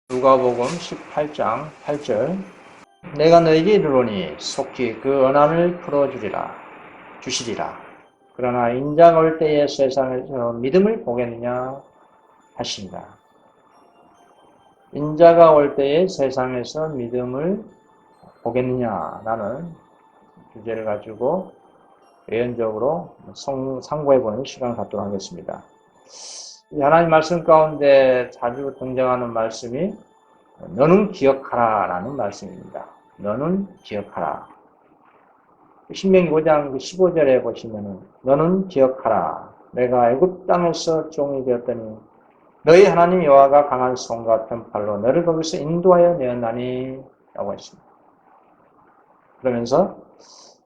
누가복음 18장 8절 내가 너에게 이르노니 속히 그 언안을 주시리라. 그러나 인자가 올 때에 세상에서 믿음을 보겠느냐 하신다. 인자가 올 때에 세상에서 믿음을 보겠느냐라는 주제를 가지고 예언적으로 상고해보는 시간을 갖도록 하겠습니다. 하나님 말씀 가운데 자주 등장하는 말씀이 너는 기억하라 라는 말씀입니다. 너는 기억하라. 신명기 5장 15절에 보시면은 너는 기억하라. 내가 애굽 땅에서 종이 되었더니 너희 하나님 여호와가 강한 손과 편팔로 너를 거기서 인도하여 내었나니 라고 했습니다. 그러면서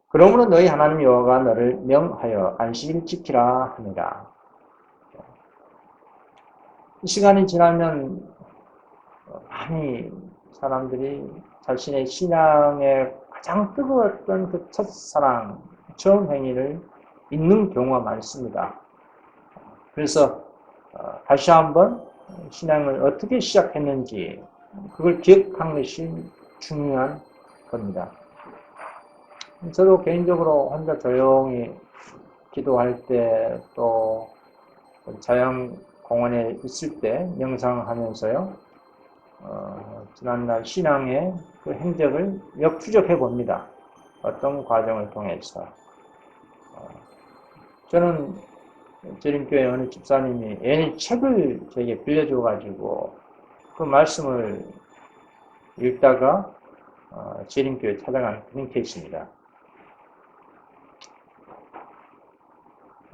그러므로 너희 하나님 여호와가 너를 명하여 안식일 지키라 합니다. 이 시간이 지나면 많이 사람들이 자신의 신앙의 가장 뜨거웠던 그 첫사랑, 처음 행위를 잊는 경우가 많습니다. 그래서 다시 한번 신앙을 어떻게 시작했는지 그걸 기억하는 것이 중요한 겁니다. 저도 개인적으로 혼자 조용히 기도할 때 또 자연공원에 있을 때 명상하면서요. 지난날 신앙의 그 행적을 역추적해 봅니다. 어떤 과정을 통해서. 저는 재림교회 어느 집사님이 애니 책을 제게 빌려줘가지고 그 말씀을 읽다가 재림교회 찾아간 그런 케이스입니다.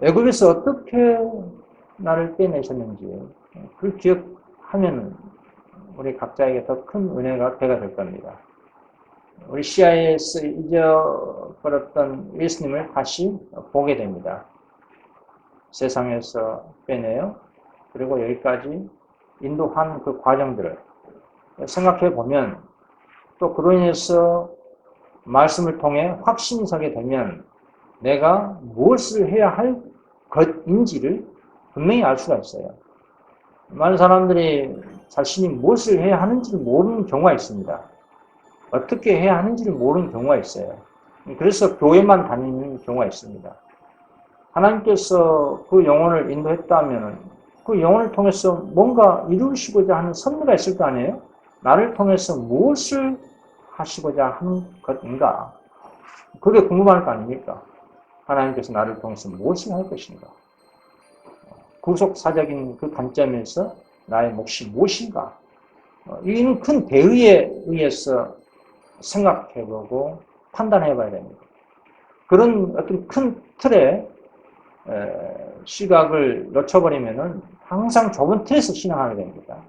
애굽에서 어떻게 나를 빼내셨는지 그걸 기억하면 우리 각자에게 더 큰 은혜가 배가 될 겁니다. 우리 CI에서 잊어버렸던 예수님을 다시 보게 됩니다. 세상에서 빼내요. 그리고 여기까지 인도한 그 과정들을 생각해 보면 또 그로 인해서 말씀을 통해 확신이 서게 되면 내가 무엇을 해야 할 것인지를 분명히 알 수가 있어요. 많은 사람들이 자신이 무엇을 해야 하는지를 모르는 경우가 있습니다. 어떻게 해야 하는지를 모르는 경우가 있어요. 그래서 교회만 다니는 경우가 있습니다. 하나님께서 그 영혼을 인도했다면 그 영혼을 통해서 뭔가 이루시고자 하는 섭리가 있을 거 아니에요? 나를 통해서 무엇을 하시고자 하는 것인가? 그게 궁금할 거 아닙니까? 하나님께서 나를 통해서 무엇을 할 것인가? 구속사적인 그 관점에서 나의 몫이 무엇인가? 이는 큰 대의에 의해서 생각해보고 판단해봐야 됩니다. 그런 어떤 큰 틀에 시각을 놓쳐버리면은 항상 좁은 틀에서 신앙하게 됩니다.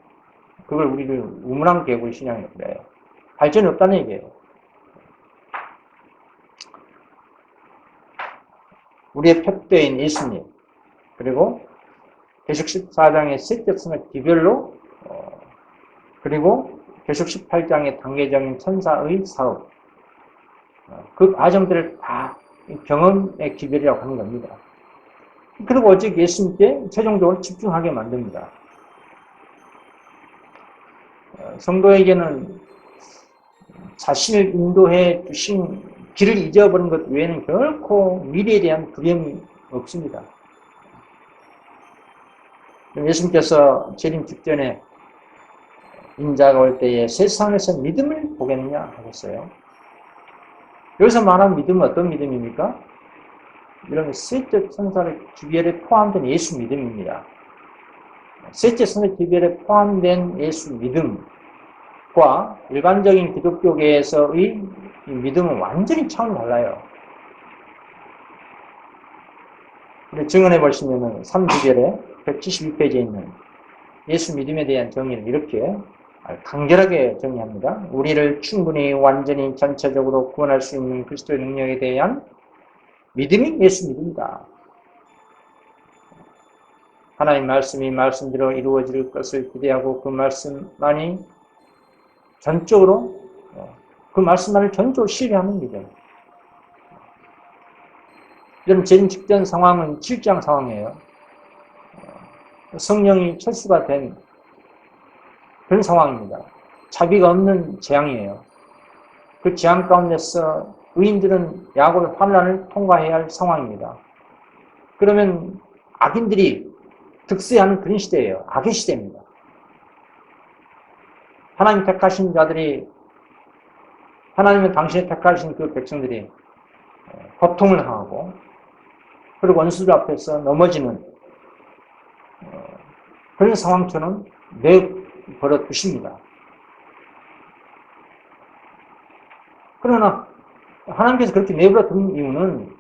그걸 우리를 우물안 개구리 신앙이라고 그래요. 발전이 없다는 얘기예요. 우리의 표대인 예수님, 그리고 계시록 14장의 세적성의 기별로, 그리고 계시록 18장의 단계적인 천사의 사업, 그 과정들을 다 경험의 기별이라고 하는 겁니다. 그리고 오직 예수님께 최종적으로 집중하게 만듭니다. 성도에게는 자신을 인도해 주신 길을 잊어버린 것 외에는 결코 미래에 대한 두려움이 없습니다. 예수님께서 재림 직전에 인자가 올 때에 세상에서 믿음을 보겠느냐 하셨어요. 여기서 말하는 믿음은 어떤 믿음입니까? 이런 셋째 천사의 기별에 포함된 예수 믿음입니다. 셋째 천사의 기별에 포함된 예수 믿음과 일반적인 기독교계에서의 믿음은 완전히 차원이 달라요. 우리 증언해 보시면은 3주절에 172페이지에 있는 예수 믿음에 대한 정의를 이렇게 간결하게 정의합니다. 우리를 충분히 완전히 전체적으로 구원할 수 있는 그리스도의 능력에 대한 믿음이 예수 믿음이다. 하나님 말씀이 말씀대로 이루어질 것을 기대하고 그 말씀만이 전적으로 그 말씀만을 전적으로 신뢰하는 믿음. 이런 재림 직전 상황은 질장 상황이에요. 성령이 철수가 된 그런 상황입니다. 자비가 없는 재앙이에요. 그 재앙 가운데서 의인들은 야곱의 환난을 통과해야 할 상황입니다. 그러면 악인들이 득세하는 그런 시대예요. 악의 시대입니다. 하나님 택하신 자들이, 하나님은 당신이 택하신 그 백성들이 고통을 당하고 그리고 원수들 앞에서 넘어지는 그런 상황처럼 내버려 두십니다. 그러나 하나님께서 그렇게 내버려 둔 이유는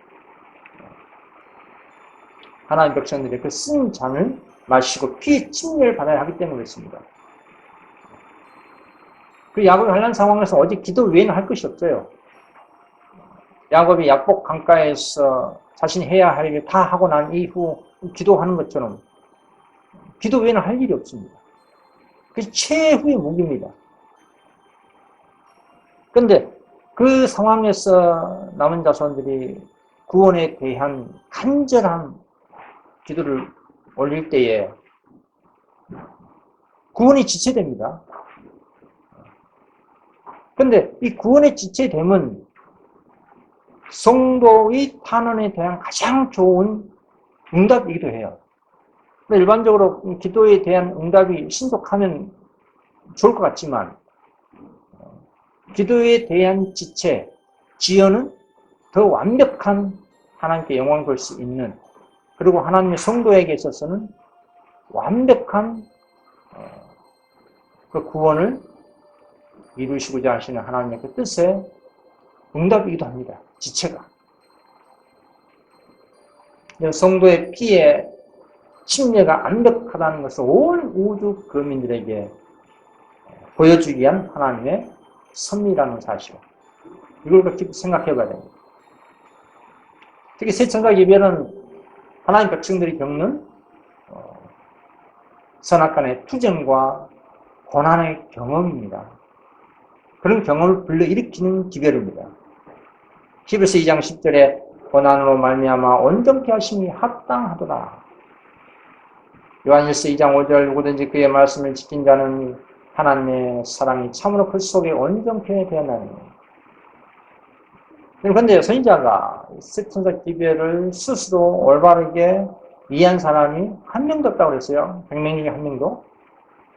하나님 백성들이 그 쓴 잔을 마시고 피의 침례를 받아야 하기 때문에 그렇습니다. 그 야곱이 환난 상황에서 오직 기도 외에는 할 것이 없어요. 야곱이 약복 강가에서 자신이 해야 할 일을 다 하고 난 이후 기도하는 것처럼 기도 외에는 할 일이 없습니다. 그게 최후의 무기입니다. 그런데 그 상황에서 남은 자손들이 구원에 대한 간절한 기도를 올릴 때에 구원이 지체됩니다. 그런데 이 구원의 지체됨은 성도의 탄원에 대한 가장 좋은 응답이기도 해요. 일반적으로 기도에 대한 응답이 신속하면 좋을 것 같지만 기도에 대한 지체, 지연은 더 완벽한 하나님께 영광 돌 수 있는, 그리고 하나님의 성도에게 있어서는 완벽한 그 구원을 이루시고자 하시는 하나님의 그 뜻의 응답이기도 합니다. 지체가. 성도의 피에 침례가 완벽하다는 것을 온 우주 거민들에게 보여주기 위한 하나님의 섭리라는 사실. 이걸 그렇게 생각해 봐야 됩니다. 특히 새천사 기별은 하나님 백성들이 겪는 선악간의 투쟁과 고난의 경험입니다. 그런 경험을 불러일으키는 기별입니다. 히브리서 2장 10절에 고난으로 말미암아 온전케 하심이 합당하도다. 요한일서 2장 5절 누구든지 그의 말씀을 지킨 자는 하나님의 사랑이 참으로 그 속에 온전케 되었나니. 그런데 선지자가 새천사 기별을 스스로 올바르게 이해한 사람이 한 명도 없다고 그랬어요. 100명 중에 한 명도.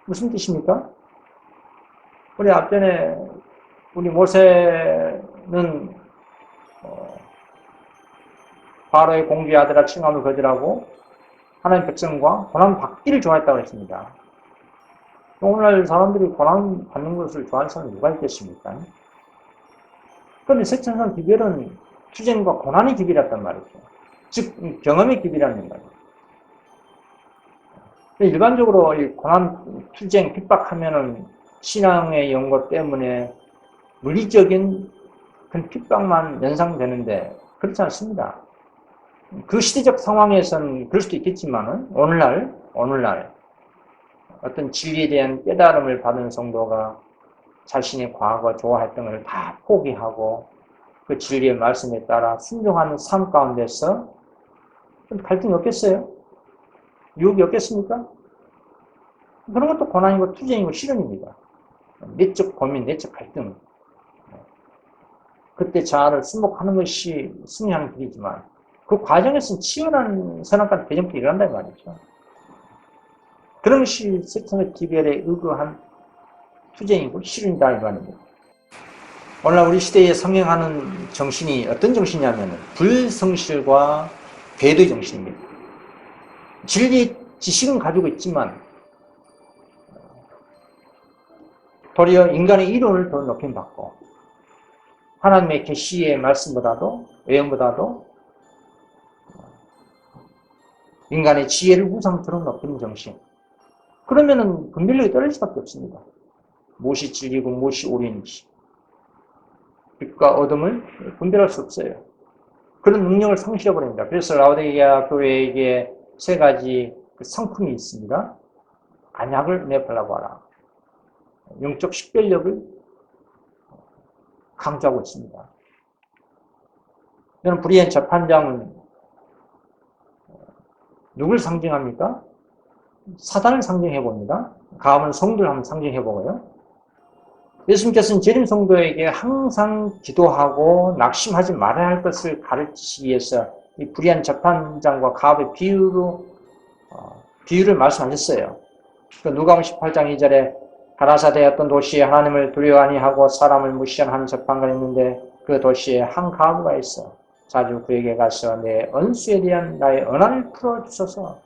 무슨 뜻입니까? 우리 앞전에 우리 모세는 바로의 공주의 아들아 칭함을 거절하고 하나님 백성과 고난 받기를 좋아했다고 했습니다. 오늘날 사람들이 고난 받는 것을 좋아하는 사람이 누가 있겠습니까? 그런데 새천사 기별은 투쟁과 고난의 기별이었단 말이죠. 즉 경험의 기별이라는 말이죠. 일반적으로 이 고난, 투쟁, 핍박하면은 신앙의 연고 때문에 물리적인 그런 핍박만 연상되는데 그렇지 않습니다. 그 시대적 상황에서는 그럴 수도 있겠지만은 오늘날 어떤 진리에 대한 깨달음을 받은 성도가 자신의 과거 좋아했던 것을 다 포기하고 그 진리의 말씀에 따라 순종하는 삶 가운데서 갈등이 없겠어요? 유혹이 없겠습니까? 그런 것도 고난이고 투쟁이고 시련입니다. 내적 고민, 내적 갈등. 그때 자아를 승복하는 것이 승리하는 길이지만 그 과정에서는 치열한 선악과 대전도 일어난다는 말이죠. 그런 것이 새천사 기별에 의거한 투쟁이고 시련이다 이 말입니다. 오늘날 우리 시대에 성행하는 정신이 어떤 정신이냐면 불성실과 배도의 정신입니다. 진리 지식은 가지고 있지만 도리어 인간의 이론을 더 높임받고 하나님의 계시의 말씀보다도 외형보다도 인간의 지혜를 우상처럼 높이는 정신. 그러면은 분별력이 떨어질 수밖에 없습니다. 무엇이 진리고 무엇이 오류인지. 빛과 어둠을 분별할 수 없어요. 그런 능력을 상실해버립니다. 그래서 라오디게아 교회에게 세 가지 상품이 있습니다. 안약을 내팔라고 하라. 영적 식별력을 강조하고 있습니다. 이런 불의한 재판장은 누굴 상징합니까? 사단을 상징해 봅니다. 가압은 성도를 한번 상징해 보고요. 예수님께서는 재림 성도에게 항상 기도하고 낙심하지 말아야 할 것을 가르치시기 위해서 이 불의한 재판장과 가압의 비유를 말씀하셨어요. 누가복음 18장 2절에 가라사대였던 도시에 하나님을 두려워 아니하고 사람을 무시하는 한 재판관이 있는데 그 도시에 한 가부가 있어. 자주 그에게 가서 내 언수에 대한 나의 언한을 풀어주소서.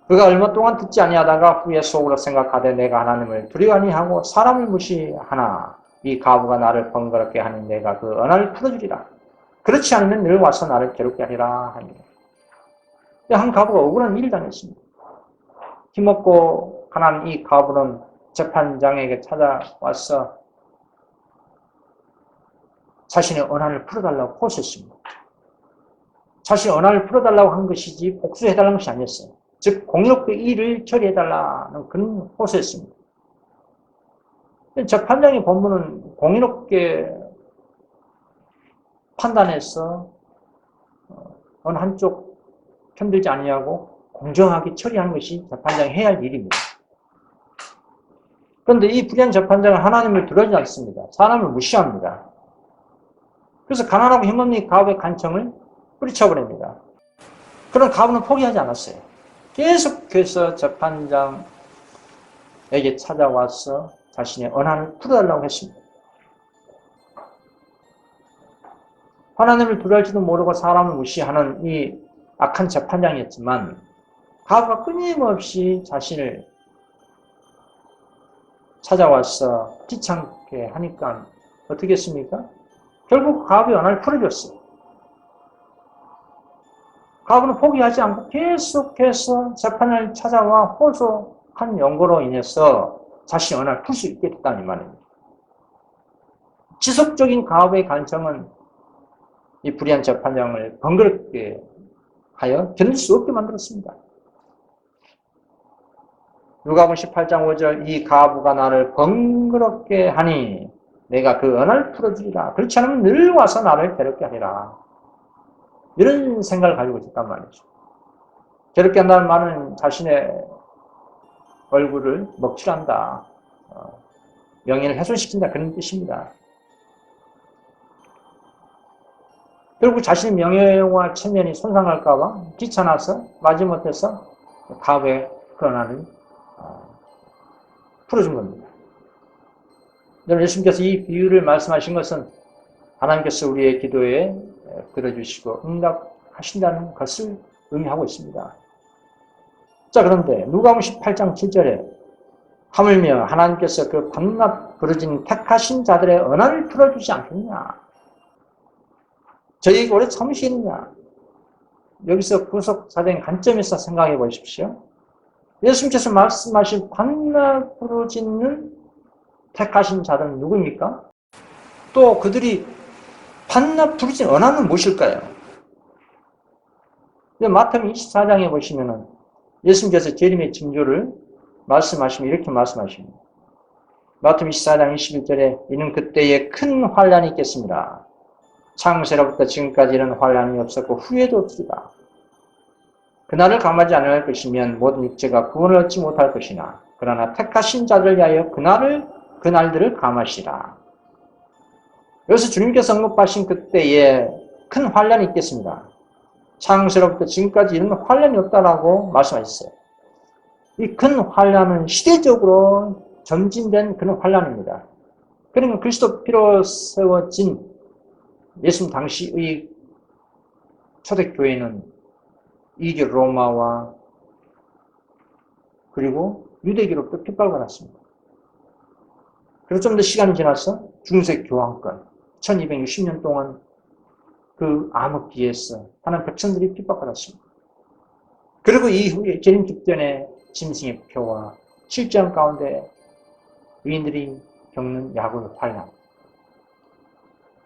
그가 얼마 동안 듣지 아니하다가 후에 속으로 생각하되 내가 하나님을 두려워 아니하고 사람을 무시하나 이 가부가 나를 번거롭게 하니 내가 그 언한을 풀어주리라. 그렇지 않으면 늘 와서 나를 괴롭게 하리라 하니. 한 가부가 억울한 일을 당했습니다. 힘없고 가난한 이 가부는 재판장에게 찾아와서 자신의 언한을 풀어달라고 호소했습니다. 자신의 언한을 풀어달라고 한 것이지 복수해달라는 것이 아니었어요. 즉 공의롭게 일을 처리해달라는 그런 호소였습니다. 재판장의 본문은 공의롭게 판단해서 어느 한쪽 편들지 아니하고 공정하게 처리하는 것이 재판장이 해야 할 일입니다. 그런데 이 불의한 재판장은 하나님을 두려워하지 않습니다. 사람을 무시합니다. 그래서 가난하고 힘없는 가압의 간청을 뿌리쳐버립니다. 그런 가압은 포기하지 않았어요. 계속해서 재판장에게 찾아와서 자신의 언한을 풀어달라고 했습니다. 하나님을 두려워할지도 모르고 사람을 무시하는 이 악한 재판장이었지만 가압가 끊임없이 자신을 찾아와서 귀찮게 하니까 어떻게 했습니까? 결국 가압의 언한을 풀어줬어요. 가압은 포기하지 않고 계속해서 재판을 찾아와 호소한 연고로 인해서 자신의 언한을 풀 수 있게 됐다는 말입니다. 지속적인 가압의 간청은 이 불의한 재판장을 번거롭게 하여 견딜 수 없게 만들었습니다. 누가복음 18장 5절 이 가부가 나를 번거롭게 하니 내가 그 언을 풀어주리라. 그렇지 않으면 늘 와서 나를 괴롭게 하리라. 이런 생각을 가지고 있었단 말이죠. 괴롭게 한다는 말은 자신의 얼굴을 먹칠한다. 명예를 훼손시킨다. 그런 뜻입니다. 결국 자신의 명예와 체면이 손상할까 봐 귀찮아서 마지못해서 가부의 그 언을 풀어준 겁니다. 여러분, 예수님께서 이 비유를 말씀하신 것은 하나님께서 우리의 기도에 들어주시고 응답하신다는 것을 의미하고 있습니다. 자, 그런데 누가복음 18장 7절에 하물며 하나님께서 그 밤낮 부르짖는 택하신 자들의 언한을 풀어주지 않겠냐? 저희에게 오래 참으시느냐? 여기서 구속사적인 관점에서 생각해 보십시오. 예수님께서 말씀하신 밤낮 부르짖는 택하신 자들은 누구입니까? 또 그들이 밤낮 부르짖는 언한은 무엇일까요? 마태복음 24장에 보시면은 예수님께서 재림의 징조를 말씀하시면 이렇게 말씀하십니다. 마태복음 24장 21절에 이는 그때에 큰 환란이 있겠습니다. 창세로부터 지금까지 이런 환란이 없었고 후에도 없으리라. 그날을 감하지 않을 것이면 모든 육체가 구원을 얻지 못할 것이나 그러나 택하신 자들 위하여 그날들을 감하시라. 여기서 주님께서 언급하신 그때에 큰 환란이 있겠습니다. 창세로부터 지금까지 이런 환란이 없다라고 말씀하셨어요. 이 큰 환란은 시대적으로 점진된 그런 환란입니다. 그러니까 그리스도 피로 세워진 예수님 당시의 초대교회는 이교 로마와 그리고 유대교로부터 핍박을 받았습니다. 그리고 좀 더 시간이 지나서 중세 교황권 1260년 동안 그 암흑기에서 하나님 백성들이 핍박받았습니다. 그리고 이후에 재림 직전에 짐승의 표와 실전 가운데 의인들이 겪는 야고의 환란.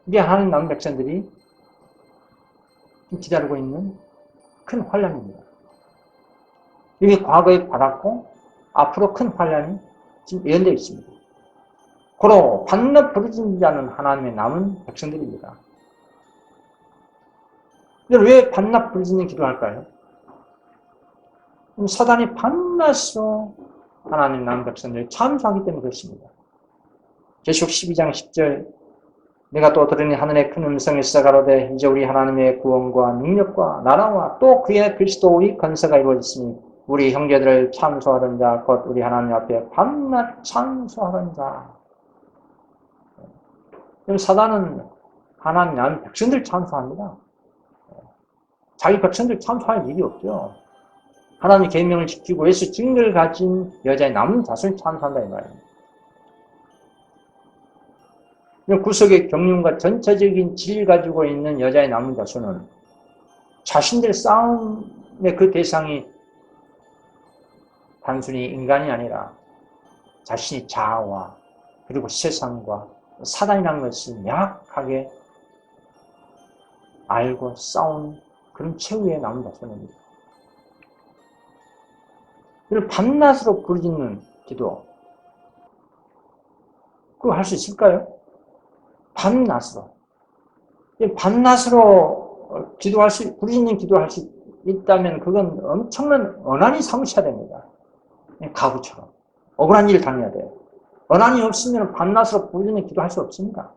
이게 하나님 남은 백성들이 기다리고 있는 큰 환란입니다. 이미 과거에 받았고 앞으로 큰 환란이 지금 예언되어 있습니다. 고로 밤낮 부르짖는 자는 하나님의 남은 백성들입니다. 왜 밤낮 부르짖는 기도를 할까요? 사단이 밤낮으로 하나님 남은 백성들을 참수하기 때문에 그렇습니다. 계시록 12장 10절 내가 또 들으니 하늘의 큰 음성에서 가로되 이제 우리 하나님의 구원과 능력과 나라와 또 그의 그리스도의 건세가 이루어졌으니 우리 형제들을 참수하던 자 곧 우리 하나님 앞에 밤낮 참수하던 자. 사단은 하나님 남은 백성들 참수합니다. 자기 백성들 참수할 일이 없죠. 하나님의 계명을 지키고 예수 증거를 가진 여자의 남은 자손을 참수한다 이 말입니다. 구속의 경륜과 전체적인 지위를 가지고 있는 여자의 남은 자손은 자신들 싸움의 그 대상이 단순히 인간이 아니라 자신의 자아와 그리고 세상과 사단이라는 것을 명확하게 알고 싸운 그런 최후의 남은 자손입니다. 그리고 밤낮으로 부르짖는 기도, 그거 할 수 있을까요? 밤낮으로. 밤낮으로 부르짖는 기도할 수 있다면 그건 엄청난 언한이 사무쳐야 됩니다. 가부처럼. 억울한 일을 당해야 돼요. 언한이 없으면 밤낮으로 부르짖는 기도할 수 없습니다.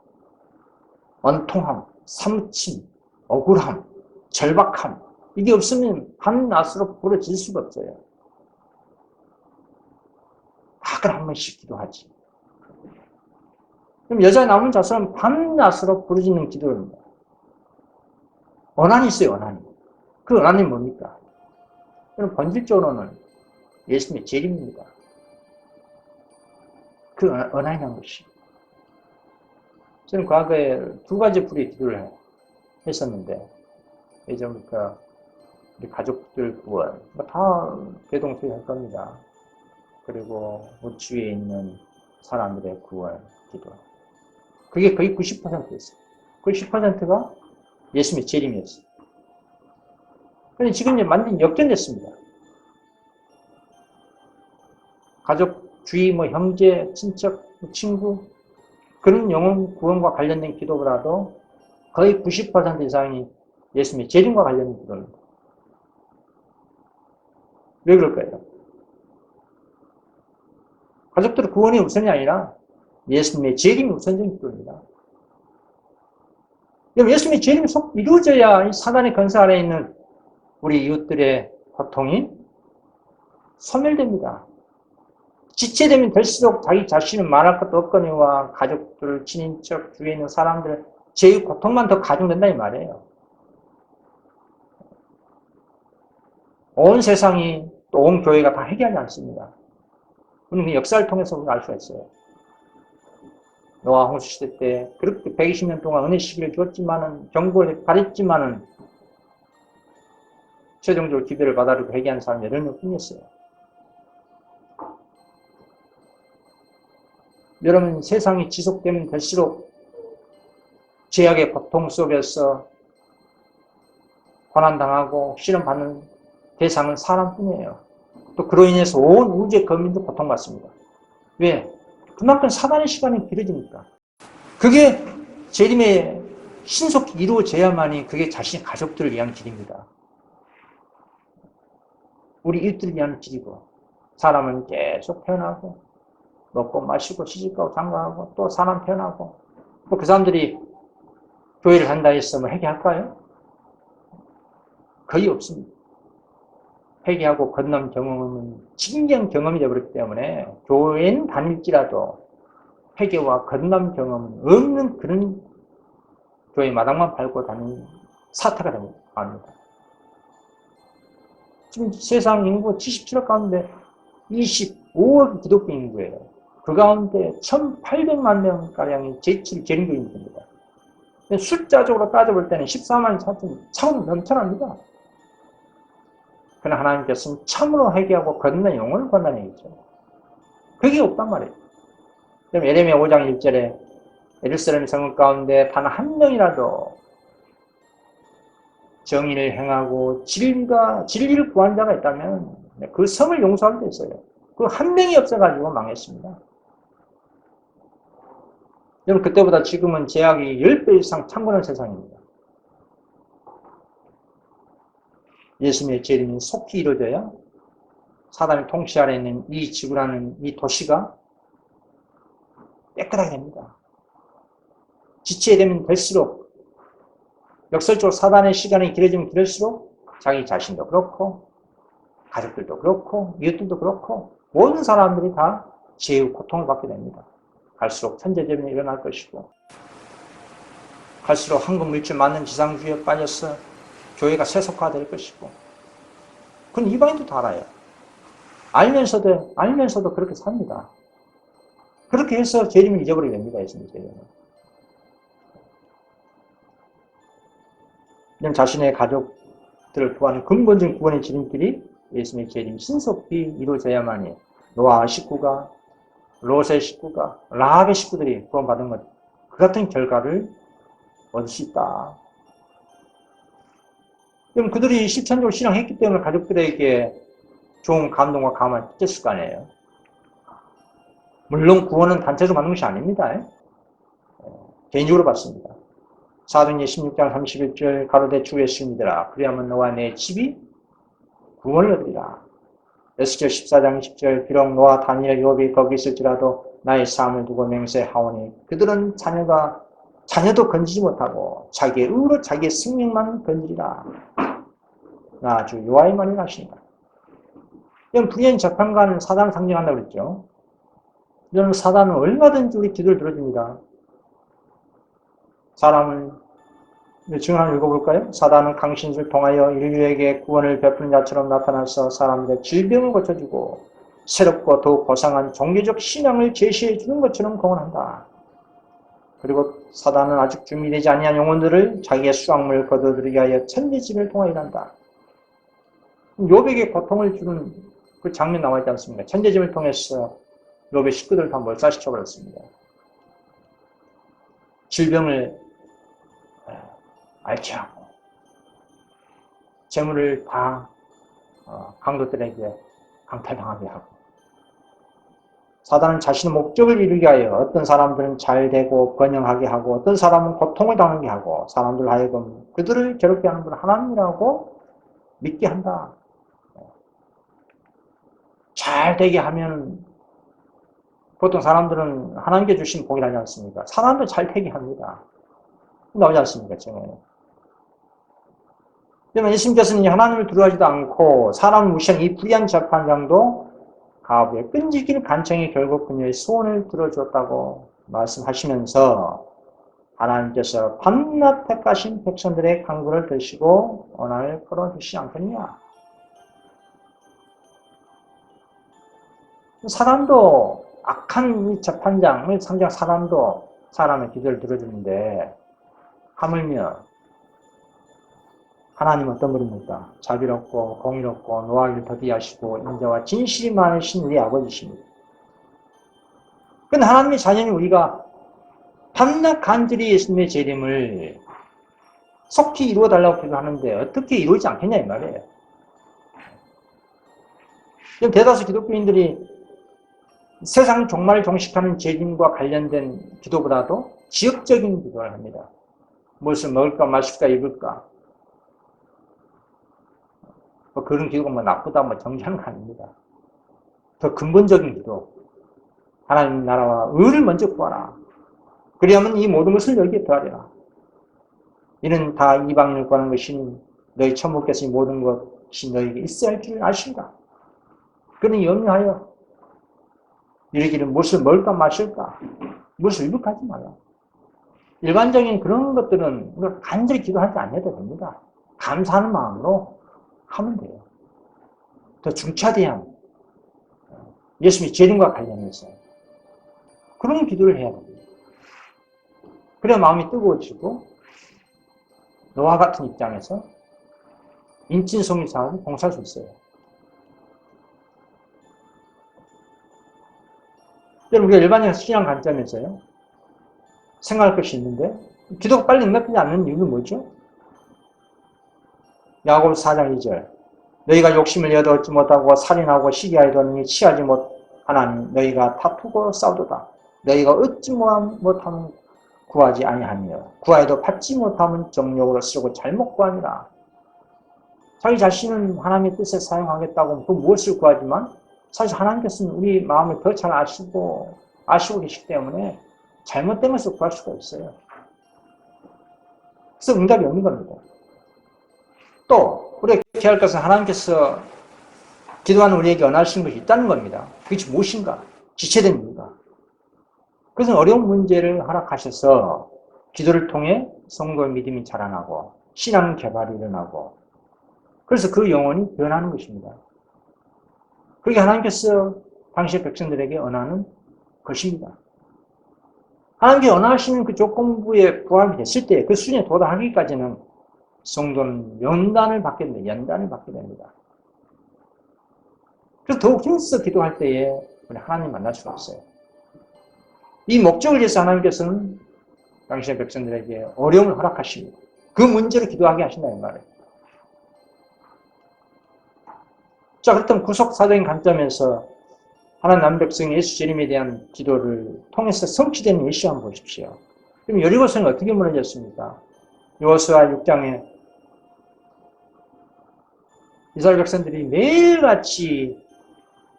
원통함, 사무침, 억울함, 절박함, 이게 없으면 밤낮으로 부르짖을 수가 없어요. 가끔 한 번씩 기도하지. 그럼 여자 남은 자손은 밤낮으로 부르짖는 기도입니다. 언한이 있어요, 언한이. 그 언한이 뭡니까? 그럼 본질적으로는 예수님의 재림입니다. 그 언한이라는 것이. 저는 과거에 두 가지 부류의 기도를 했었는데, 예전부터 우리 가족들 구원, 다 대동소이할 겁니다. 그리고 주위에 있는 사람들의 구원, 기도. 그게 거의 90%였어요. 그 10%가 예수님의 재림이었어요. 그런데 지금 이제 완전히 역전됐습니다. 가족, 주위, 형제, 친척, 친구, 그런 영혼 구원과 관련된 기도보다도 거의 90% 이상이 예수님의 재림과 관련된 기도입니다. 왜 그럴까요? 가족들의 구원이 우선이 아니라 예수님의 재림이 우선적인 기도입니다. 예수님의 재림이 속 이루어져야 이 사단의 건세 아래에 있는 우리 이웃들의 고통이 소멸됩니다. 지체되면 될수록 자기 자신은 말할 것도 없거니와 가족들, 친인척, 주위에 있는 사람들, 제 고통만 더 가중된다 이 말이에요. 온 세상이 또 온 교회가 다 회개하지 않습니다. 우리는 그 역사를 통해서 우리가 알 수가 있어요. 노아 홍수 시대 때 그렇게 120년 동안 은혜 시기를 줬지만은 경고를 가렸지만은 최종적으로 기별을 받아들이고 회개하는 사람이 여러 명 뿐이었어요. 여러분 세상이 지속되면 될수록 죄악의 고통 속에서 고난당하고 시련받는 대상은 사람뿐이에요. 또 그로 인해서 온 우주의 거민도 고통받습니다. 왜? 그만큼 사단의 시간이 길어지니까. 그게 재림에 신속히 이루어져야만이 그게 자신의 가족들을 위한 길입니다. 우리 이웃들을 위한 길이고 사람은 계속 태어나고 먹고 마시고 시집가고 장가하고 또 사람 태어나고 그 사람들이 교회를 한다 해서 회개할까요? 거의 없습니다. 회개하고 건넌 경험은 진경 경험이 되어버렸기 때문에 교회는 다닐지라도 회개와 건넌 경험은 없는 그런 교회 마당만 밟고 다니는 사태가 됩니다. 지금 세상 인구 77억 가운데 25억 기독교 인구예요. 그 가운데 1,800만 명가량이 재림교인입니다. 숫자적으로 따져볼 때는 14만 4천 차원 넘쳐납니다. 그러나 하나님께서는 참으로 회개하고 건넌 영혼을 권한해야죠. 그게 없단 말이에요. 그럼 예레미야 5장 1절에 예루살렘 성읍 가운데 단 한 명이라도 정의를 행하고 진리를 구한 자가 있다면 그 성을 용서할 수 있어요. 그 한 명이 없어가지고 망했습니다. 여러분 그때보다 지금은 죄악이 10배 이상 창궐한 세상입니다. 예수님의 재림이 속히 이루어져야 사단의 통치 아래 있는 이 지구라는 이 도시가 깨끗하게 됩니다. 지체되면 될수록 역설적으로 사단의 시간이 길어지면 길을수록 자기 자신도 그렇고 가족들도 그렇고 이웃들도 그렇고 모든 사람들이 다 죄의 고통을 받게 됩니다. 갈수록 천재재변이 일어날 것이고 갈수록 황금물질 맞는 지상주의에 빠져서 교회가 세속화될 것이고 그건 이방인도 다 알아요. 알면서도 그렇게 삽니다. 그렇게 해서 재림을 잊어버리게 됩니다. 예수님의 재림은. 이런 자신의 가족들을 구하는 근본적인 구원의 지름길이 예수님의 재림 신속히 이루어져야만이 노아 식구가 롯의 식구가 라합의 식구들이 구원받은 것 그 같은 결과를 얻을 수 있다. 그럼 그들이 실천적으로 신앙했기 때문에 가족들에게 좋은 감동과 감화를 끼쳤을 거 아니에요. 물론 구원은 단체적으로 받는 것이 아닙니다. 개인적으로 받습니다. 사도행전 16장 31절 가로되 주 예수님이더라. 그리하면 너와 내 집이 구원을 얻으리라. 에스겔 14장 10절 비록 너와 다니엘 욥이 거기 있을지라도 나의 삶을 두고 맹세하오니 그들은 자녀도 건지지 못하고 자기의 의로 자기의 생명만 건지리라. 나 주 여호와의 하시니라. 이런 불의한 재판관은 사단을 상징한다고 그랬죠. 이런 사단은 얼마든지 우리 기도를 들어줍니다. 사람을 증언 한번 읽어볼까요? 사단은 강신술을 통하여 인류에게 구원을 베푸는 자처럼 나타나서 사람들의 질병을 고쳐주고 새롭고 더욱 고상한 종교적 신앙을 제시해 주는 것처럼 공언한다. 그리고 사단은 아직 준비되지 아니한 영혼들을 자기의 수확물을 거둬들이게 하여 천지집을 통하여 일한다. 욥에게 고통을 주는 그 장면 나와 있지 않습니까? 천지집을 통해서 욥의 식구들을 다 몰살시켜버렸습니다. 질병을 앓게 하고 재물을 다 강도들에게 강탈당하게 하고 사단은 자신의 목적을 이루게 하여 어떤 사람들은 잘되고 번영하게 하고 어떤 사람은 고통을 당하게 하고 사람들 하여금 그들을 괴롭게 하는 분은 하나님이라고 믿게 한다. 잘되게 하면 보통 사람들은 하나님께 주신 복이라지 않습니까? 사람도 잘되게 합니다. 나오지 않습니까? 정말. 그러면 예수님께서는 하나님을 두려워하지도 않고 사람을 무시한 이 불의한 재판장도 가부의 끈질긴 간청이 결국 그녀의 소원을 들어주었다고 말씀하시면서 하나님께서 밤낮 택하신 백성들의 강구를 드시고 원한을 풀어주시지 않겠냐. 사람도 악한 이 재판장을 상징한 사람도 사람의 기도를 들어주는데 하물며 하나님은 어떤 분입니까? 자비롭고 공의롭고 노하기를 더디하시고 인자와 진실이 많으신 우리 아버지십니다. 그런데 하나님의 자녀인 우리가 밤낮 간절히 예수님의 재림을 속히 이루어달라고 기도하는데 어떻게 이루어지지 않겠냐 이 말이에요. 지금 대다수 기독교인들이 세상 종말을 종식하는 재림과 관련된 기도보다도 지역적인 기도를 합니다. 무엇을 먹을까 마실까 입을까 그런 기도가 나쁘다 정지하는 거 아닙니다. 더 근본적인 기도 하나님 나라와 의를 먼저 구하라. 그리하면 이 모든 것을 여기에 더하리라. 이는 다 이방인을 구하는 것인 너희 천부께서 이 모든 것이 너희에게 있어야 할 줄 아신다. 그러니 염려하여 이르기를 무엇을 먹을까 마실까 무엇을 입을까 하지 말라. 일반적인 그런 것들은 간절히 기도하지 않아도 됩니다. 감사하는 마음으로 하면 돼요. 더 중차대한 예수님의 재림과 관련해서 그런 기도를 해야 됩니다. 그래야 마음이 뜨거워지고 노아 같은 입장에서 인친송이 사업을 봉사할 수 있어요. 우리가 일반적인 신앙 관점에서요 생각할 것이 있는데 기도가 빨리 응답되지 않는 이유는 뭐죠? 야고보서 4장 2절 너희가 욕심을 여도 얻지 못하고 살인하고 시기하여도니 취하지 못하나니 너희가 다투고 싸우도다. 너희가 얻지 못하면 구하지 아니하며 구하여도 받지 못하면 정욕으로 쓰고 잘못 구하니라. 자기 자신은 하나님의 뜻에 사용하겠다고 그 무엇을 구하지만 사실 하나님께서는 우리 마음을 더 잘 아시고 계시기 때문에 잘못된 것을 구할 수가 있어요. 그래서 응답이 없는 겁니다. 또 우리가 기억할 것은 하나님께서 기도하는 우리에게 원하시는 것이 있다는 겁니다. 그게 무엇인가? 지체된 이유가. 그것은 어려운 문제를 허락하셔서 기도를 통해 성도의 믿음이 자라나고 신앙 개발이 일어나고 그래서 그 영혼이 변하는 것입니다. 그게 하나님께서 당시의 백성들에게 원하는 것입니다. 하나님께 원하시는 그 조건부에 부합이 됐을 때 그 수준에 도달하기까지는 성도는 연단을 받게 됩니다. 그래서 더욱 힘써 기도할 때에 하나님 만날 수가 있어요. 이 목적을 위해서 하나님께서는 당시의 백성들에게 어려움을 허락하십니다. 그 문제로 기도하게 하신다는 말이에요. 자, 그렇다면 구속사적인 관점에서 하나님 남백성의 예수 재림에 대한 기도를 통해서 성취되는 예시 한번 보십시오. 그럼 여리고성이 어떻게 무너졌습니까? 여호수아 6장에 이스라엘 백성들이 매일같이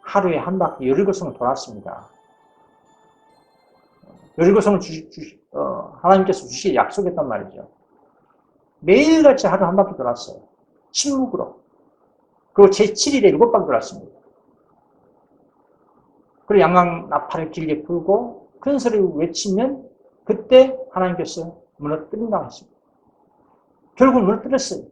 하루에 한 바퀴 여리고성을 돌았습니다. 여리고성을 하나님께서 주시게 약속했단 말이죠. 매일같이 하루 한 바퀴 돌았어요. 침묵으로. 그리고 제7일에 7바퀴 돌았습니다. 그리고 양강 나팔을 길게 불고 큰 소리를 외치면 그때 하나님께서 무너뜨린다고 했습니다. 결국 무너뜨렸어요.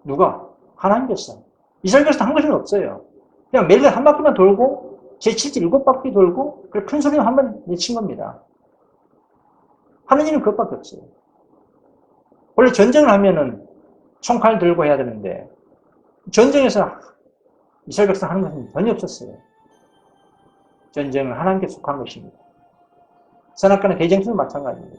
누가? 하나님께서. 이스라엘께서 한 것은 없어요. 그냥 매일 한 바퀴만 돌고 제7일 7바퀴 돌고 그리고 큰 소리로 한 번 외친 겁니다. 하는 일은 그것밖에 없어요. 원래 전쟁을 하면은 총칼 들고 해야 되는데 전쟁에서 이스라엘 백성 하는 것은 전혀 없었어요. 전쟁은 하나님께 속한 것입니다. 선악간의 대쟁투도 마찬가지입니다.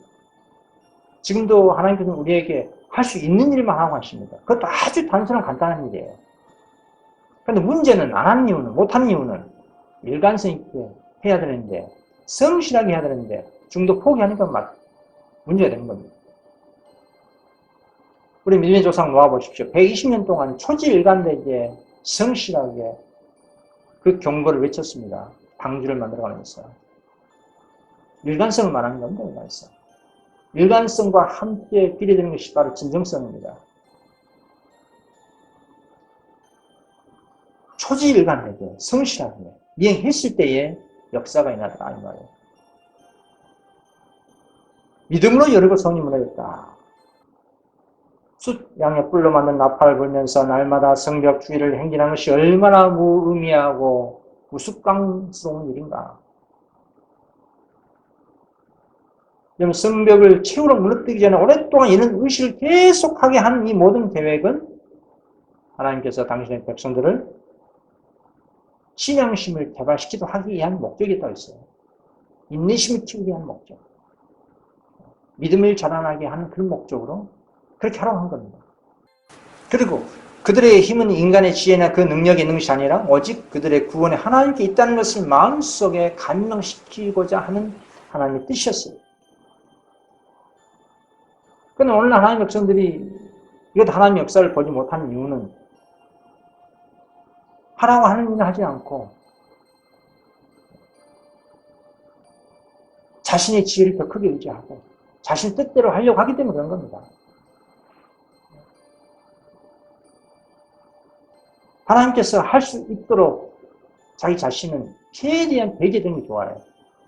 지금도 하나님께서는 우리에게 할 수 있는 일만 하라고 하십니다. 그것도 아주 단순한 간단한 일이에요. 그런데 문제는 안 하는 이유는, 못 하는 이유는 일관성 있게 해야 되는데 성실하게 해야 되는데 중도 포기하니까 문제가 되는 겁니다. 우리 믿음의 조상 놓아보십시오. 120년 동안 초지일관되게 성실하게 그 경고를 외쳤습니다. 방주를 만들어가면서. 일관성을 말하는 겁니다. 일관성. 일관성과 함께 비례되는 것이 바로 진정성입니다. 초지일관되게 성실하게 이행했을 때에 역사가 일어나더라 이 말이에요. 믿음으로 여리고 성이 무너졌다. 숫양의 뿔로 만든 나팔을 불면서 날마다 성벽 주위를 행진하는 것이 얼마나 무의미하고 우스꽝스러운 일인가. 성벽을 채우러 무너뜨리기 전에 오랫동안 이런 의식을 계속하게 한 이 모든 계획은 하나님께서 당신의 백성들을 신앙심을 개발시키도록 하기 위한 목적이 있다고 했어요. 인내심을 키우기 위한 목적. 믿음을 자라나게 하는 그런 목적으로 그렇게 하라고 한 겁니다. 그리고 그들의 힘은 인간의 지혜나 그 능력에 있는 것이 아니라 오직 그들의 구원에 하나님께 있다는 것을 마음속에 감명시키고자 하는 하나님의 뜻이었어요. 그런데 오늘날 하나님의 백성들이 이것도 하나님의 역사를 보지 못하는 이유는 하라고 하는 일을 하지 않고 자신의 지혜를 더 크게 의지하고 자신의 뜻대로 하려고 하기 때문에 그런 겁니다. 하나님께서 할 수 있도록 자기 자신은 최대한 배제되는 게 좋아요.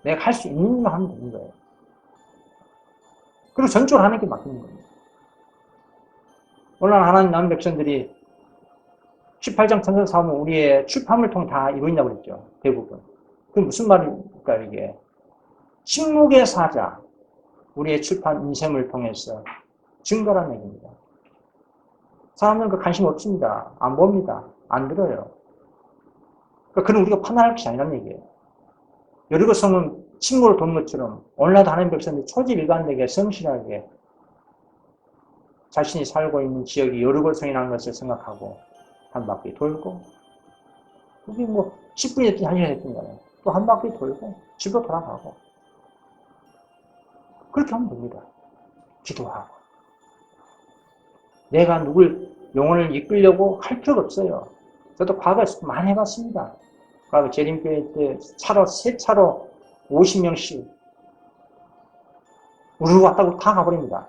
내가 할 수 있는 일만 하면 되는 거예요. 그리고 전적으로 하나님께 맡기는 겁니다. 오늘 하나님 남은 백성들이 18장 천사 사업은 우리의 출판을 통해 다 이루어진다고 그랬죠. 대부분. 그게 무슨 말입니까 이게. 침묵의 사자, 우리의 출판 인셈을 통해서 증거라는 얘기입니다. 사람들은 그 관심 없습니다. 안 봅니다. 안 들어요. 그건 우리가 판단할 것이 아니라는 얘기예요. 여리고성은 침묵으로 도는 것처럼 오늘날도 하나님 백성들이 초지일관되게 성실하게 자신이 살고 있는 지역이 여리고성이라는 것을 생각하고 한 바퀴 돌고 그게 10분이 됐든 1시간이 됐든 간에 또 한 바퀴 돌고 집으로 돌아가고 그렇게 하면 됩니다. 기도하고 내가 누굴 영혼을 이끌려고 할 필요가 없어요. 저도 과거에 많이 해봤습니다. 과거 재림교회 때 세 차로 50명씩 우르르 왔다고 다 가버립니다.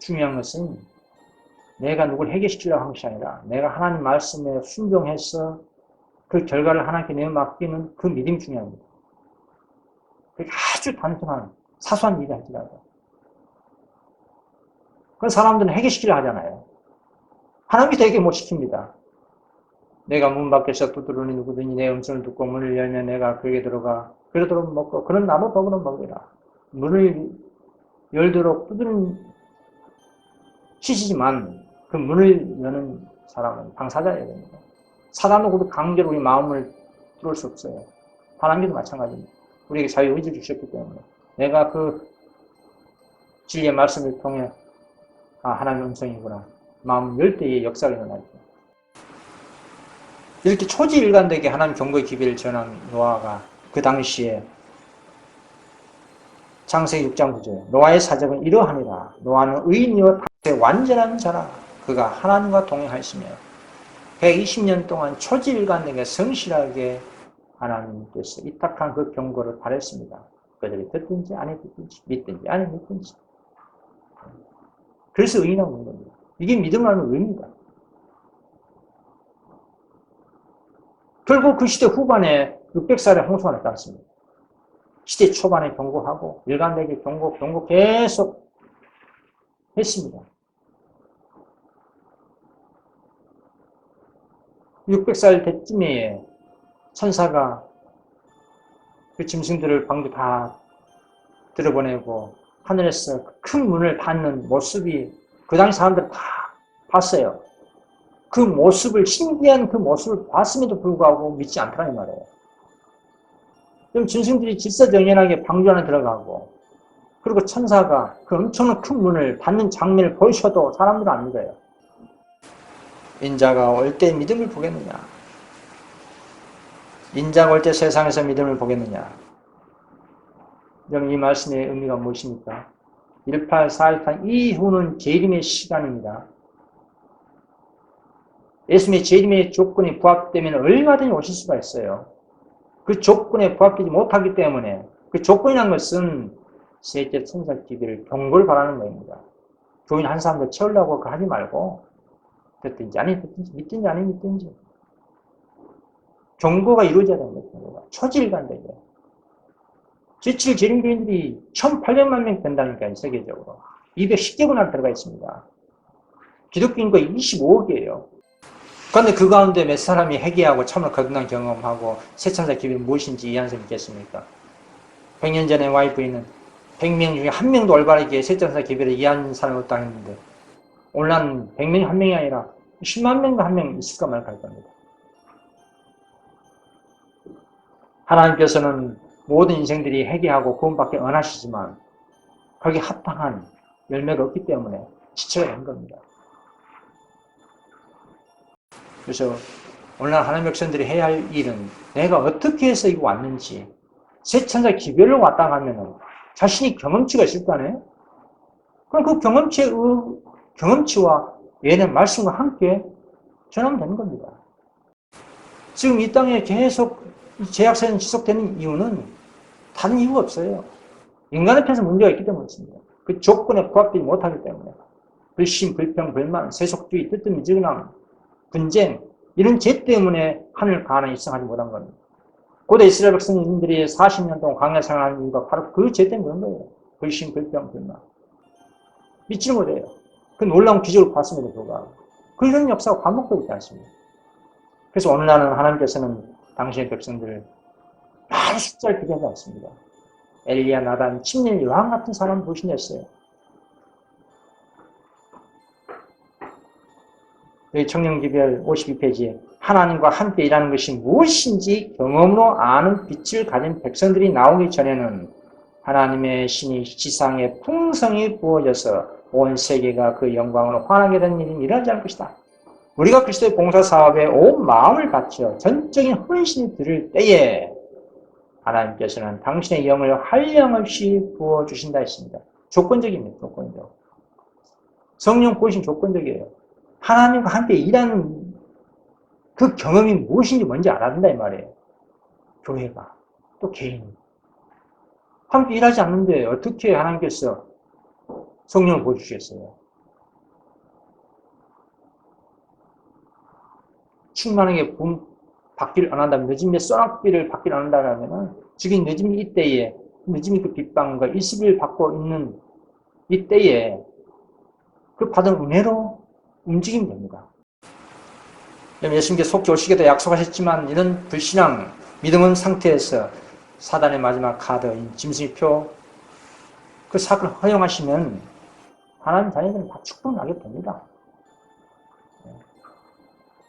중요한 것은 내가 누굴 해결시키려고 하는 것이 아니라 내가 하나님 말씀에 순종해서 그 결과를 하나님께 내어 맡기는 그 믿음이 중요합니다. 그게 아주 단순한 사소한 일이 할지라도. 그 사람들은 해결시키려 하잖아요. 하나님이 해결 못 시킵니다. 내가 문 밖에서 두드러니 누구든지 내 음성을 듣고 문을 열면 내가 그에게 들어가 그러도록 먹고 그런 나무 법으로 먹으라. 문을 열도록 시시지만 그 문을 여는 사람은 당사자여야 됩니다. 사단으로 강제로 우리 마음을 뚫을 수 없어요. 하나님도 마찬가지입니다. 우리에게 자유의지를 주셨기 때문에 내가 그 진리의 말씀을 통해 하나님의 음성이구나. 마음 열 때의 역사가 일어나죠. 이렇게 초지일관되게 하나님 경고의 기별을 전한 노아가 그 당시에 창세기 6장 9절 노아의 사적은 이러하니라. 노아는 의인이요 당대 완전한 자라. 그가 하나님과 동행하였으며 120년 동안 초지일관되게 성실하게 하나님께서 이탁한 그 경고를 바랬습니다. 그들이 듣든지 아니 듣든지 믿든지 아니 믿든지. 그래서 의인하고 있는 겁니다. 이게 믿음을 하는 의입니다. 결국 그 시대 후반에 600살의 홍수가 나타났습니다. 시대 초반에 경고하고 일관되게 경고 계속 했습니다. 600살 때쯤에 천사가 그 짐승들을 방도 다 들어보내고 하늘에서 큰 문을 닫는 모습이 그 당시 사람들 다 봤어요. 그 모습을, 신기한 그 모습을 봤음에도 불구하고 믿지 않더라는 말이에요. 그럼 짐승들이 질서정연하게 방주 안에 들어가고 그리고 천사가 그 엄청난 큰 문을 닫는 장면을 보여줘도 사람들은 안 믿어요. 인자가 올 때 믿음을 보겠느냐? 인자가 올 때 세상에서 믿음을 보겠느냐? 여러분 이 말씀의 의미가 무엇입니까? 1848 이후는 재림의 시간입니다. 예수님의 재림의 조건이 부합되면 얼마든지 오실 수가 있어요. 그 조건에 부합되지 못하기 때문에 그 조건이라는 것은 셋째 천사 기별을 경고를 바라는 겁니다. 교인 한 사람도 채우려고 하지 말고 듣든지 아니 듣든지 믿든지 아니 믿든지 경고가 이루어져야 됩니다. 경고가. 초질간되게. 재림교인들이 1,800만 명 된다니까요. 세계적으로. 210개국 나라 들어가 있습니다. 기독교 인구가 25억이에요. 그런데 그 가운데 몇 사람이 회개하고 참을 거듭난 경험하고 새천사 기별이 무엇인지 이해하는 사람이 있겠습니까? 100년 전에 와이프는 100명 중에 한 명도 올바르게 새천사 기별을 이해하는 사람이 없다 했는데 오늘날 100명이 한 명이 아니라 10만 명과 한 명 있을까 말까 할 겁니다. 하나님께서는 모든 인생들이 회개하고 구원받게 원하시지만 거기에 합당한 열매가 없기 때문에 지체가 된 겁니다. 그래서 오늘날 하나님의 백성들이 해야 할 일은 내가 어떻게 해서 이거 왔는지 새천사 기별로 왔다 가면은 자신이 경험치가 있을 거 아니에요? 그럼 그 경험치와 예언의 말씀과 함께 전하면 되는 겁니다. 지금 이 땅에 계속 제약사는 지속되는 이유는 다른 이유가 없어요. 인간의 편에서 문제가 있기 때문이었습니다. 그 조건에 부합되지 못하기 때문에 불신, 불평, 불만, 세속주의, 뜨뜻미지근함, 분쟁 이런 죄 때문에 하늘 가나안에 입성하지 못한 겁니다. 고대 이스라엘 백성들이 40년 동안 광야 생활하는 이유가 바로 그 죄 때문에 그런 거예요. 불신, 불평, 불만. 믿지를 못해요. 그 놀라운 기적을 봤음에도 불구하고. 그런 역사가 반복되고 있지 않습니다. 그래서 오늘날은 하나님께서는 당신의 백성들을 많은 숫자를 기대하지 않습니다. 엘리야, 나단, 침례 요한 같은 사람 부르신댔어요. 여기 청년기별 52페이지에 하나님과 함께 일하는 것이 무엇인지 경험으로 아는 빛을 가진 백성들이 나오기 전에는 하나님의 신이 지상에 풍성히 부어져서 온 세계가 그 영광으로 환하게 된 일이 일어나지 않을 것이다. 우리가 그리스도의 봉사사업에 온 마음을 바쳐 전적인 헌신이 들을 때에 하나님께서는 당신의 영을 한량없이 부어주신다 했습니다. 조건적입니다. 조건적. 성령 보이심 조건적이에요. 하나님과 함께 일하는 그 경험이 무엇인지 뭔지 알아야 된다 이 말이에요. 교회가 또 개인이 함께 일하지 않는데 어떻게 하나님께서 성령을 보여주시겠어요? 충만하게 받기를 안 한다면, 늦음의 쏘락비를 받기를 안 한다면, 지금 늦음이 이때에, 늦음이 그 빗방울과 20일 받고 있는 이때에 그 받은 은혜로 움직이면 됩니다. 예수님께서 속히 오시겠다 약속하셨지만 이런 불신앙, 믿음 없는 상태에서 사단의 마지막 카드인 짐승표 그 사건을 허용하시면 하나님 자녀들은 다 축복나게 됩니다.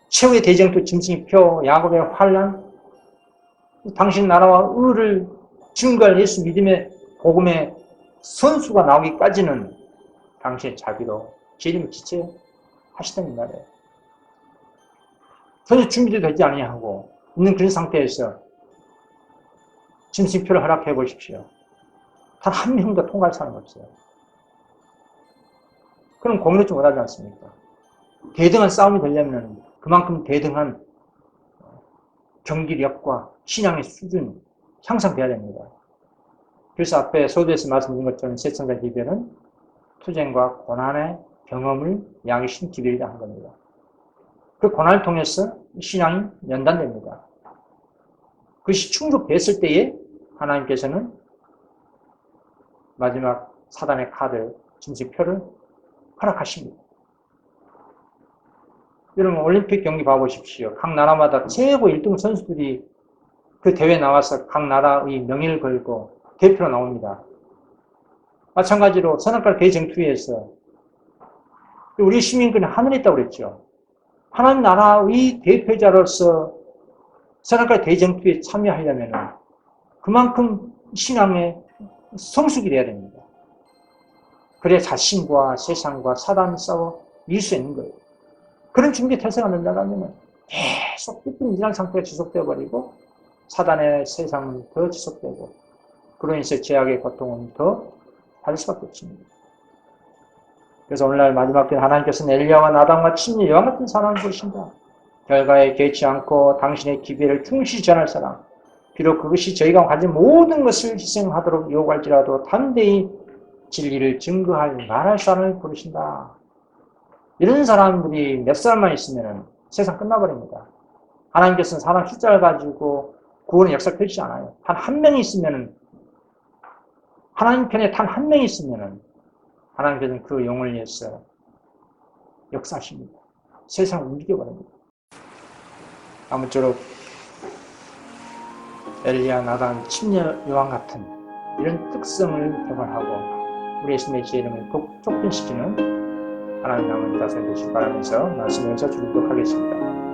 최후의 대쟁투 짐승표, 야곱의 환란, 당신 나라와 의를 증거할 예수 믿음의 복음의 선수가 나오기까지는 당신의 자비로 재림을 지체하시다는 말이에요. 전혀 준비도 되지 아니하고 있는 그런 상태에서 짐승표를 허락해 보십시오. 단 한 명도 통과할 사람이 없어요. 그럼 공의롭지 못하지 않습니까? 대등한 싸움이 되려면 그만큼 대등한 경기력과 신앙의 수준 향상돼야 됩니다. 그래서 앞에 서두에서 말씀드린 것처럼 세상과 기별은 투쟁과 고난의 경험을 양이신 기별이라 한 겁니다. 그 고난을 통해서 신앙이 연단됩니다. 그것이 충족됐을 때에 하나님께서는 마지막 사단의 카드, 짐승표를 허락하십니다. 여러분 올림픽 경기 봐보십시오. 각 나라마다 최고 1등 선수들이 그 대회에 나와서 각 나라의 명예를 걸고 대표로 나옵니다. 마찬가지로 선악과 대쟁투에서 우리 시민권이 하늘에 있다고 그랬죠. 하나님 나라의 대표자로서 선악과 대쟁투에 참여하려면 그만큼 신앙의 성숙이 돼야 됩니다. 그래야 자신과 세상과 사단이 싸워 이길 수 있는 거예요. 그런 준비 태세가 된다면 계속 깊은 이상 상태가 지속되어 버리고 사단의 세상은 더 지속되고 그로 인해서 죄악의 고통은 더 받을 수밖에 없습니다. 그래서 오늘날 마지막 때 하나님께서는 엘리야와 나단과 친히 여와 같은 사람을 보신다. 결과에 개의치 않고 당신의 기별을 충실히 전할 사람, 비록 그것이 저희가 가진 모든 것을 희생하도록 요구할지라도 담대히 진리를 증거할 말할 사람을 부르신다. 이런 사람들이 몇 사람만 있으면 세상 끝나버립니다. 하나님께서는 사람 숫자를 가지고 구원의 역사를 펼치지 않아요. 단 한 명이 있으면 하나님 편에 단 한 명이 있으면 하나님께서는 그 영을 위해서 역사하십니다. 세상을 움직여버립니다. 아무쪼록 엘리야, 나단, 침례 요한 같은 이런 특성을 개발하고 우리 예수님의 제 이름을 촉진시키는 하나님 남은 다스려 주시기 바라면서 말씀을 해서 주도록 하겠습니다.